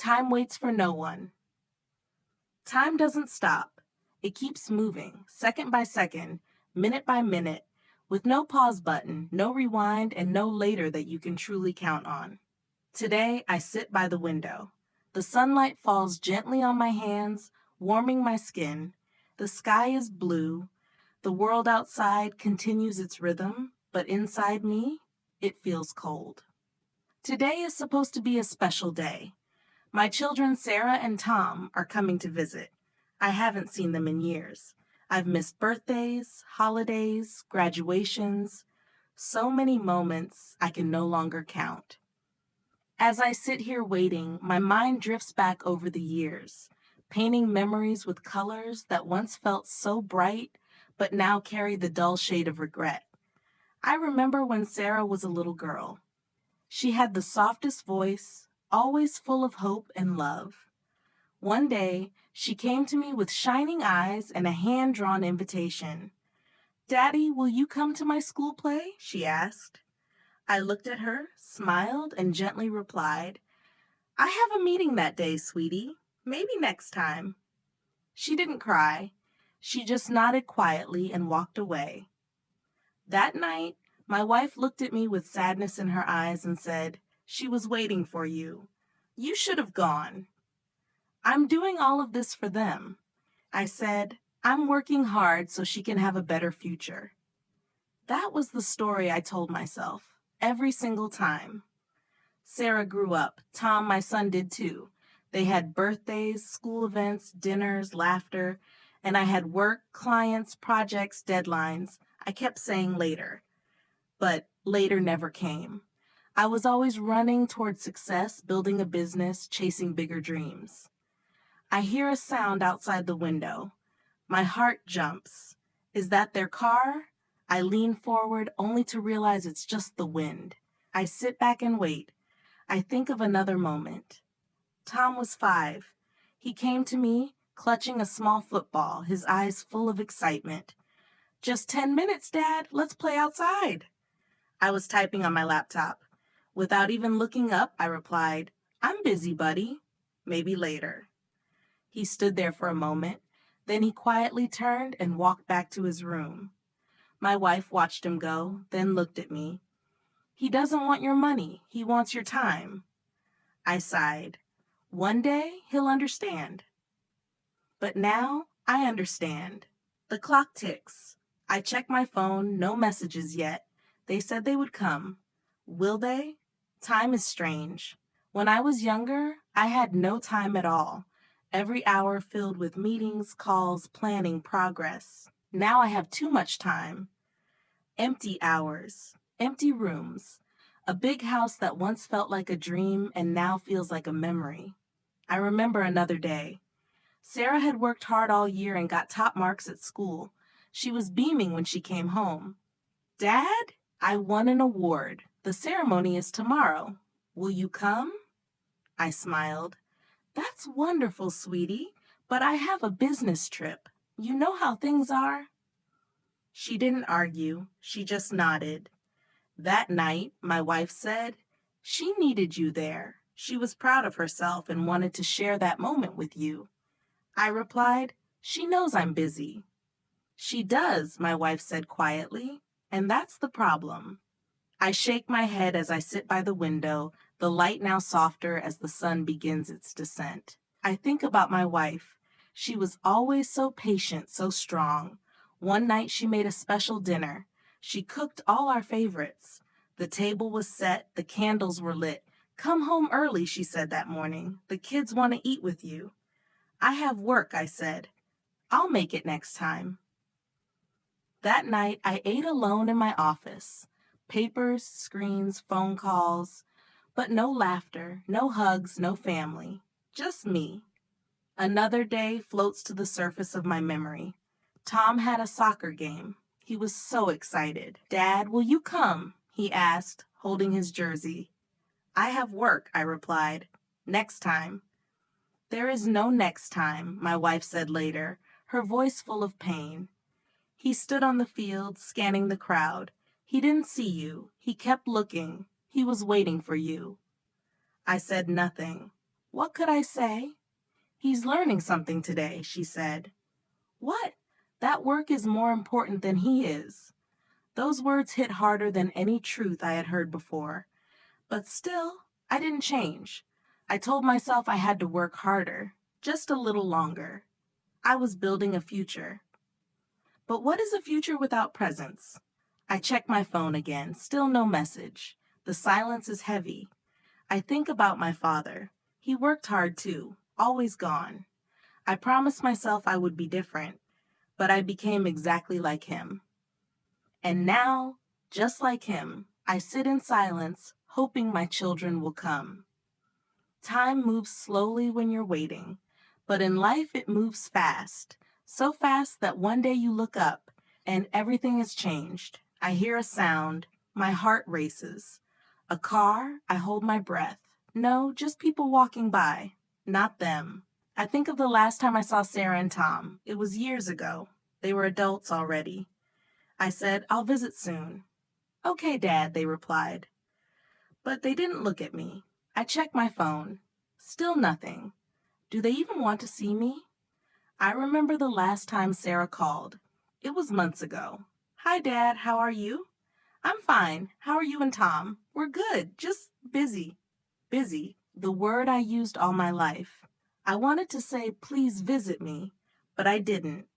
Time waits for no one. Time doesn't stop. It keeps moving, second by second, minute by minute, with no pause button, no rewind, and no later that you can truly count on. Today, I sit by the window. The sunlight falls gently on my hands, warming my skin. The sky is blue. The world outside continues its rhythm, but inside me, it feels cold. Today is supposed to be a special day. My children, Sarah and Tom, are coming to visit. I haven't seen them in years. I've missed birthdays, holidays, graduations, so many moments I can no longer count. As I sit here waiting, my mind drifts back over the years, painting memories with colors that once felt so bright, but now carry the dull shade of regret. I remember when Sarah was a little girl. She had the softest voice, always full of hope and love. One day, she came to me with shining eyes and a hand-drawn invitation. "Daddy, will you come to my school play?" she asked. I looked at her, smiled, and gently replied, "I have a meeting that day, sweetie. Maybe next time." She didn't cry. She just nodded quietly and walked away. That night, my wife looked at me with sadness in her eyes and said, "She was waiting for you. You should have gone." "I'm doing all of this for them." I said, "I'm working hard so she can have a better future." That was the story I told myself, every single time. Sarah grew up. Tom, my son, did too. They had birthdays, school events, dinners, laughter, and I had work, clients, projects, deadlines. I kept saying later, but later never came. I was always running toward success, building a business, chasing bigger dreams. I hear a sound outside the window. My heart jumps. Is that their car? I lean forward only to realize it's just the wind. I sit back and wait. I think of another moment. Tom was 5. He came to me, clutching a small football, his eyes full of excitement. "Just 10 minutes, Dad. Let's play outside." I was typing on my laptop. Without even looking up, I replied, "I'm busy, buddy. Maybe later." He stood there for a moment. Then he quietly turned and walked back to his room. My wife watched him go, then looked at me. "He doesn't want your money. He wants your time." I sighed. One day, he'll understand. But now, I understand. The clock ticks. I check my phone, no messages yet. They said they would come. Will they? Time is strange. When I was younger, I had no time at all. Every hour filled with meetings, calls, planning, progress. Now I have too much time. Empty hours, empty rooms, a big house that once felt like a dream and now feels like a memory. I remember another day. Sarah had worked hard all year and got top marks at school. She was beaming when she came home. "Dad, I won an award. The ceremony is tomorrow. Will you come?" I smiled. "That's wonderful, sweetie, but I have a business trip. You know how things are." She didn't argue. She just nodded. That night, my wife said, "She needed you there. She was proud of herself and wanted to share that moment with you." I replied, "She knows I'm busy." "She does," my wife said quietly, "and that's the problem." I shake my head as I sit by the window, the light now softer as the sun begins its descent. I think about my wife. She was always so patient, so strong. One night she made a special dinner. She cooked all our favorites. The table was set, the candles were lit. "Come home early," she said that morning. "The kids want to eat with you." "I have work," I said. "I'll make it next time." That night, I ate alone in my office. Papers, screens, phone calls, but no laughter, no hugs, no family. Just me. Another day floats to the surface of my memory. Tom had a soccer game. He was so excited. "Dad, will you come?" he asked, holding his jersey. "I have work," I replied. "Next time." "There is no next time," my wife said later, her voice full of pain. He stood on the field, scanning the crowd. He didn't see you. He kept looking. He was waiting for you. I said nothing. What could I say? He's learning something today, she said. What? That work is more important than he is. Those words hit harder than any truth I had heard before. But still, I didn't change. I told myself I had to work harder, just a little longer. I was building a future. But what is a future without presence? I check my phone again, still no message. The silence is heavy. I think about my father. He worked hard too, always gone. I promised myself I would be different, but I became exactly like him. And now, just like him, I sit in silence, hoping my children will come. Time moves slowly when you're waiting, but in life it moves fast. So fast that one day you look up and everything has changed. I hear a sound, my heart races. A car, I hold my breath. No, just people walking by, not them. I think of the last time I saw Sarah and Tom. It was years ago. They were adults already. I said, I'll visit soon. Okay, Dad, they replied. But they didn't look at me. I checked my phone. Still nothing. Do they even want to see me? I remember the last time Sarah called. It was months ago. Hi, Dad, how are you? I'm fine. How are you and Tom? We're good, just busy. Busy, the word I used all my life. I wanted to say, please visit me, but I didn't.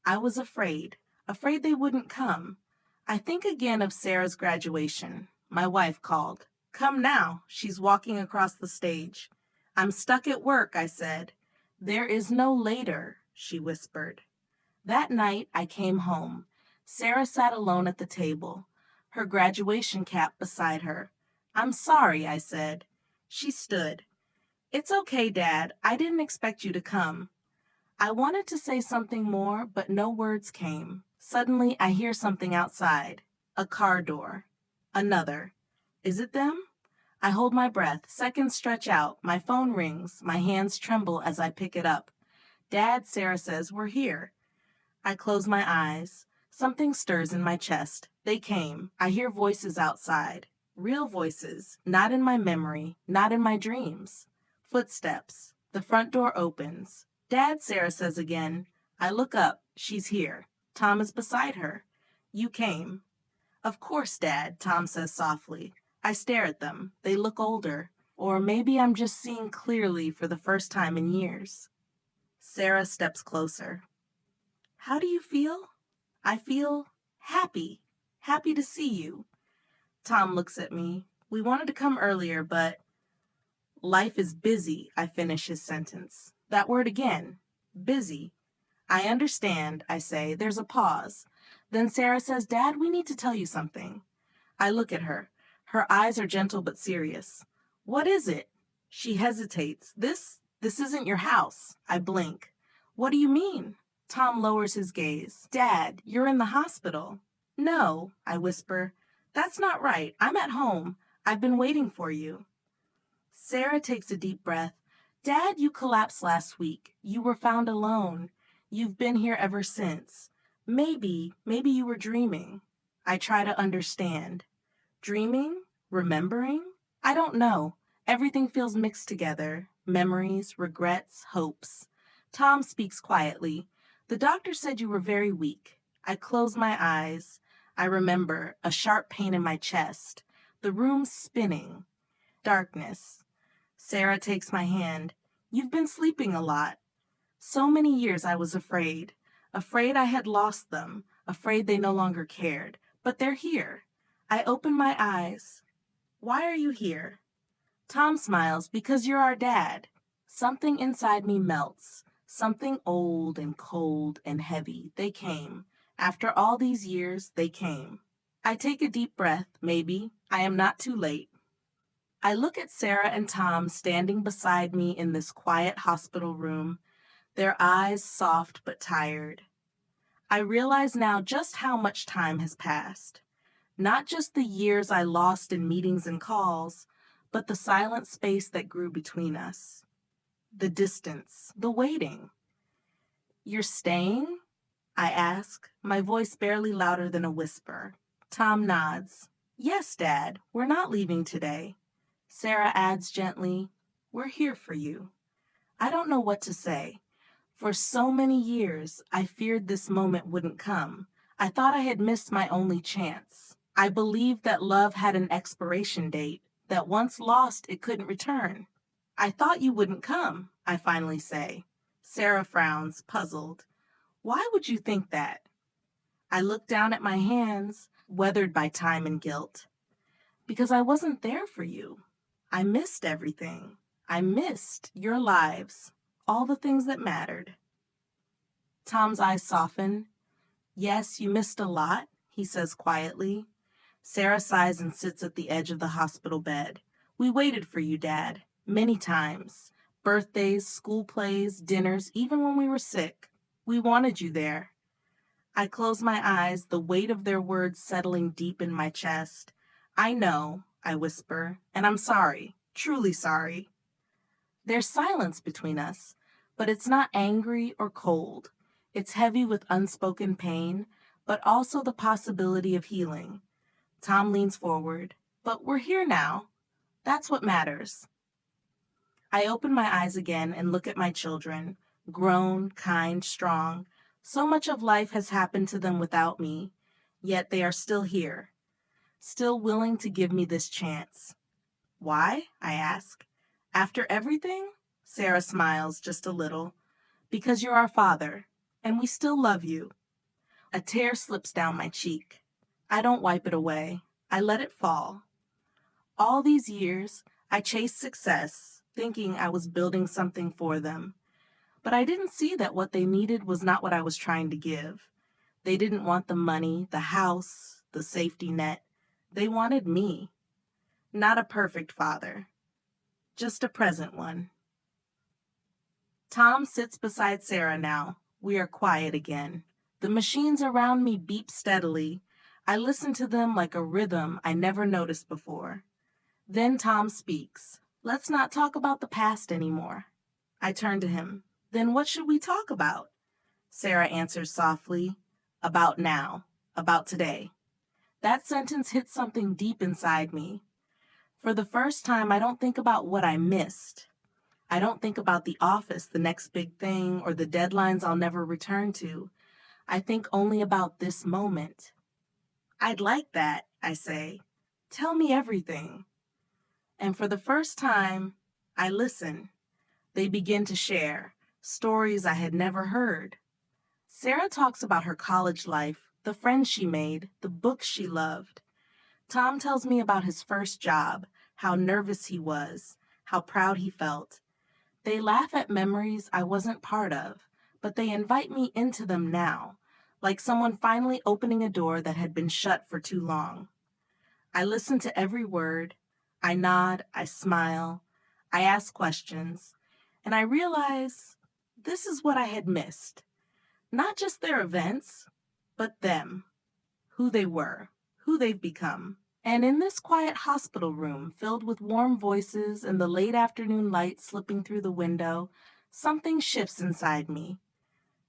I was afraid they wouldn't come. I think again of Sarah's graduation. My wife called. Come now, she's walking across the stage. I'm stuck at work, I said. There is no later, she whispered. That night I came home. Sarah sat alone at the table, her graduation cap beside her. I'm sorry, I said. She stood. It's okay, Dad. I didn't expect you to come. I wanted to say something more, but no words came. Suddenly, I hear something outside. A car door. Another. Is it them? I hold my breath. Seconds stretch out. My phone rings. My hands tremble as I pick it up. Dad, Sarah says, we're here. I close my eyes. Something stirs in my chest. They came. I hear voices outside. Real voices. Not in my memory. Not in my dreams. Footsteps. The front door opens. Dad, Sarah says again. I look up. She's here. Tom is beside her. You came. Of course, Dad, Tom says softly. I stare at them. They look older. Or maybe I'm just seeing clearly for the first time in years. Sarah steps closer. How do you feel? I feel happy. Happy to see you. Tom looks at me. We wanted to come earlier, but life is busy, I finish his sentence. That word again. Busy. I understand, I say. There's a pause. Then Sarah says, Dad, we need to tell you something. I look at her. Her eyes are gentle but serious. What is it? She hesitates. This isn't your house. I blink. What do you mean? Tom lowers his gaze. Dad, you're in the hospital. No, I whisper. That's not right. I'm at home. I've been waiting for you. Sarah takes a deep breath. Dad, you collapsed last week. You were found alone. You've been here ever since. Maybe you were dreaming. I try to understand. Dreaming? Remembering? I don't know. Everything feels mixed together. Memories, regrets, hopes. Tom speaks quietly. The doctor said you were very weak. I close my eyes. I remember a sharp pain in my chest. The room spinning. Darkness. Sarah takes my hand. You've been sleeping a lot. So many years I was afraid. Afraid I had lost them. Afraid they no longer cared. But they're here. I open my eyes. Why are you here? Tom smiles. Because you're our dad. Something inside me melts. Something old and cold and heavy. They came. After all these years, they came. I take a deep breath. Maybe. I am not too late. I look at Sarah and Tom standing beside me in this quiet hospital room, their eyes soft but tired. I realize now just how much time has passed. Not just the years I lost in meetings and calls, but the silent space that grew between us. The distance, the waiting. You're staying? I ask, my voice barely louder than a whisper. Tom nods. Yes, Dad, we're not leaving today. Sarah adds gently, we're here for you. I don't know what to say. For so many years, I feared this moment wouldn't come. I thought I had missed my only chance. I believed that love had an expiration date, that once lost, it couldn't return. I thought you wouldn't come, I finally say. Sarah frowns, puzzled. Why would you think that? I look down at my hands, weathered by time and guilt. Because I wasn't there for you. I missed everything. I missed your lives, all the things that mattered. Tom's eyes soften. Yes, you missed a lot, he says quietly. Sarah sighs and sits at the edge of the hospital bed. We waited for you, Dad, many times. Birthdays, school plays, dinners, even when we were sick. We wanted you there. I close my eyes, the weight of their words settling deep in my chest. I know, I whisper, and I'm sorry, truly sorry. There's silence between us, but it's not angry or cold. It's heavy with unspoken pain, but also the possibility of healing. Tom leans forward. But we're here now. That's what matters. I open my eyes again and look at my children, grown, kind, strong. So much of life has happened to them without me, yet they are still here, still willing to give me this chance. Why? I ask. After everything? Sarah smiles just a little. Because you're our father, and we still love you. A tear slips down my cheek. I don't wipe it away. I let it fall. All these years, I chased success, thinking I was building something for them. But I didn't see that what they needed was not what I was trying to give. They didn't want the money, the house, the safety net. They wanted me. Not a perfect father, just a present one. Tom sits beside Sarah now. We are quiet again. The machines around me beep steadily. I listen to them like a rhythm I never noticed before. Then Tom speaks. Let's not talk about the past anymore. I turn to him. Then what should we talk about? Sarah answers softly. About now. About today. That sentence hits something deep inside me. For the first time, I don't think about what I missed. I don't think about the office, the next big thing, or the deadlines I'll never return to. I think only about this moment. I'd like that, I say. Tell me everything. And for the first time, I listen. They begin to share stories I had never heard. Sarah talks about her college life, the friends she made, the books she loved. Tom tells me about his first job, how nervous he was, how proud he felt. They laugh at memories I wasn't part of, but they invite me into them now, like someone finally opening a door that had been shut for too long. I listen to every word. I nod, I smile, I ask questions, and I realize this is what I had missed. Not just their events, but them, who they were, who they've become. And in this quiet hospital room filled with warm voices and the late afternoon light slipping through the window, something shifts inside me.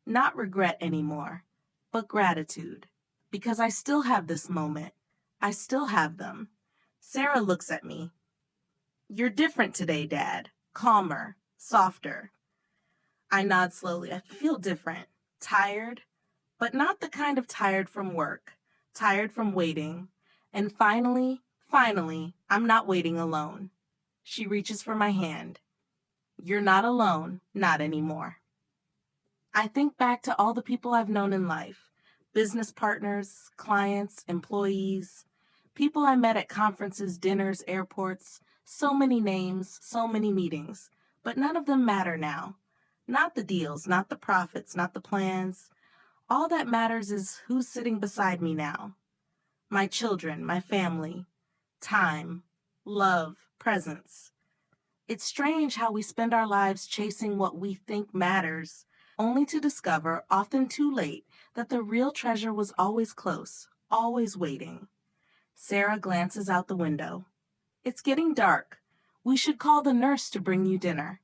Not regret anymore, but gratitude. Because I still have this moment. I still have them. Sarah looks at me. You're different today, Dad. Calmer, softer. I nod slowly. I feel different. Tired, but not the kind of tired from work. Tired from waiting. And finally, I'm not waiting alone. She reaches for my hand. You're not alone, not anymore. I think back to all the people I've known in life. Business partners, clients, employees, people I met at conferences, dinners, airports, so many names, so many meetings, but none of them matter now. Not the deals, not the profits, not the plans. All that matters is who's sitting beside me now. My children, my family, time, love, presence. It's strange how we spend our lives chasing what we think matters, only to discover, often too late, that the real treasure was always close, always waiting. Sarah glances out the window. It's getting dark. We should call the nurse to bring you dinner.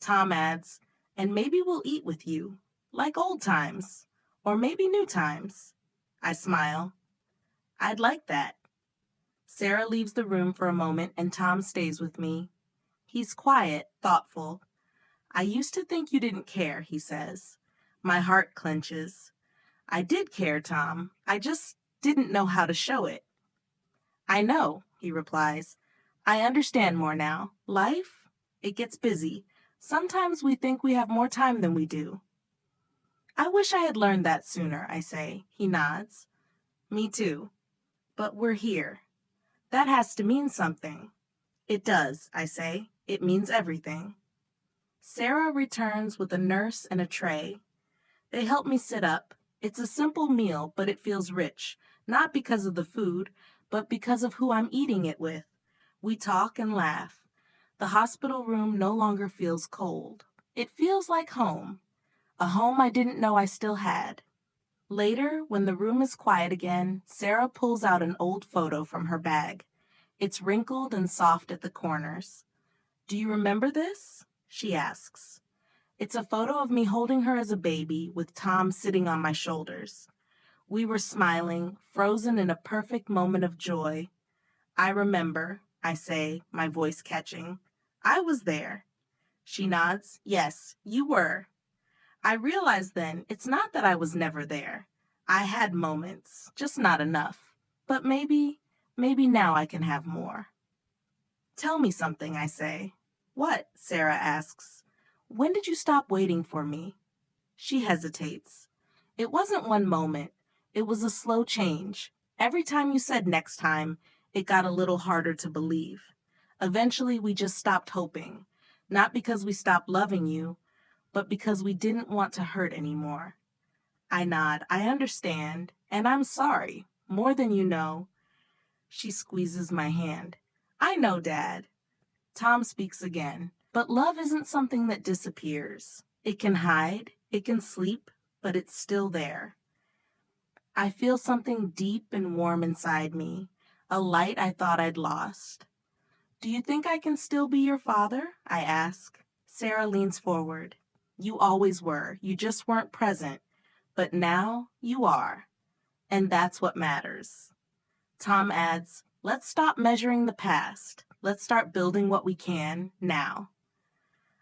Tom adds, and maybe we'll eat with you, like old times, or maybe new times. I smile. I'd like that. Sarah leaves the room for a moment and Tom stays with me. He's quiet, thoughtful. I used to think you didn't care, he says. My heart clenches. I did care, Tom. I just didn't know how to show it. I know, he replies. I understand more now. Life? It gets busy. Sometimes we think we have more time than we do. I wish I had learned that sooner, I say. He nods. Me too. But we're here. That has to mean something. It does, I say. It means everything. Sarah returns with a nurse and a tray. They help me sit up. It's a simple meal, but it feels rich, not because of the food, but because of who I'm eating it with. We talk and laugh. The hospital room no longer feels cold. It feels like home, a home I didn't know I still had. Later, when the room is quiet again, Sarah pulls out an old photo from her bag. It's wrinkled and soft at the corners. Do you remember this? She asks. It's a photo of me holding her as a baby with Tom sitting on my shoulders. We were smiling, frozen in a perfect moment of joy. I remember, I say, my voice catching. I was there. She nods. Yes, you were. I realized then it's not that I was never there. I had moments, just not enough. But maybe now I can have more. Tell me something, I say. What? Sarah asks. When did you stop waiting for me? She hesitates. It wasn't one moment. It was a slow change. Every time you said next time, it got a little harder to believe. Eventually, we just stopped hoping. Not because we stopped loving you, but because we didn't want to hurt anymore. I nod. I understand, and I'm sorry, more than you know. She squeezes my hand. I know, Dad. Tom speaks again. But love isn't something that disappears. It can hide, it can sleep, but it's still there. I feel something deep and warm inside me, a light I thought I'd lost. Do you think I can still be your father? I ask. Sarah leans forward. You always were. You just weren't present. But now you are. And that's what matters. Tom adds, let's stop measuring the past. Let's start building what we can now.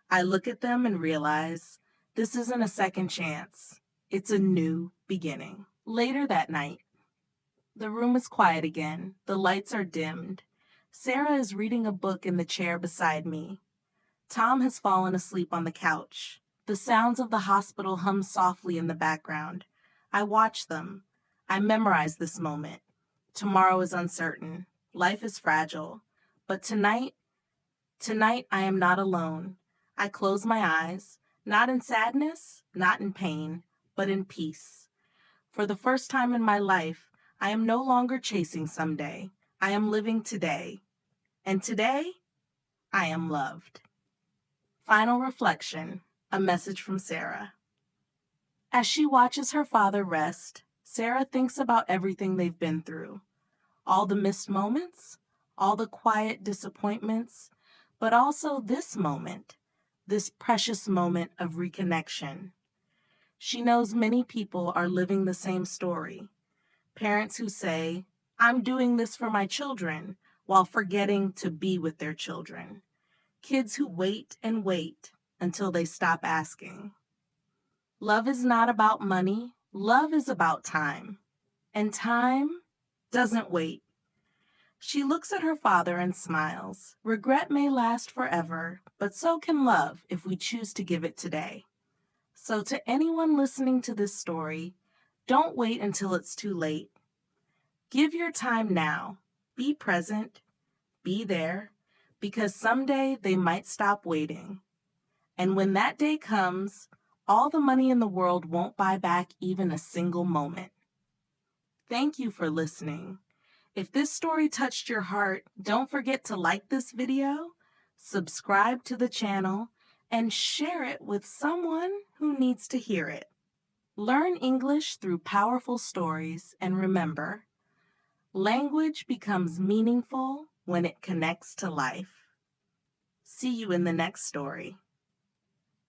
I look at them and realize this isn't a second chance. It's a new beginning. Later that night, the room is quiet again. The lights are dimmed. Sarah is reading a book in the chair beside me. Tom has fallen asleep on the couch. The sounds of the hospital hum softly in the background. I watch them. I memorize this moment. Tomorrow is uncertain. Life is fragile. But tonight I am not alone. I close my eyes, not in sadness, not in pain, but in peace. For the first time in my life, I am no longer chasing someday. I am living today. And today, I am loved. Final reflection, a message from Sarah. As she watches her father rest, Sarah thinks about everything they've been through. All the missed moments, all the quiet disappointments, but also this moment. This precious moment of reconnection. She knows many people are living the same story. Parents who say, I'm doing this for my children, while forgetting to be with their children. Kids who wait and wait until they stop asking. Love is not about money. Love is about time. And time doesn't wait. She looks at her father and smiles. Regret may last forever, but so can love if we choose to give it today. So to anyone listening to this story, don't wait until it's too late. Give your time now. Be present. Be there. Because someday they might stop waiting. And when that day comes, all the money in the world won't buy back even a single moment. Thank you for listening. If this story touched your heart, don't forget to like this video, subscribe to the channel, and share it with someone who needs to hear it. Learn English through powerful stories, and remember, language becomes meaningful when it connects to life. See you in the next story.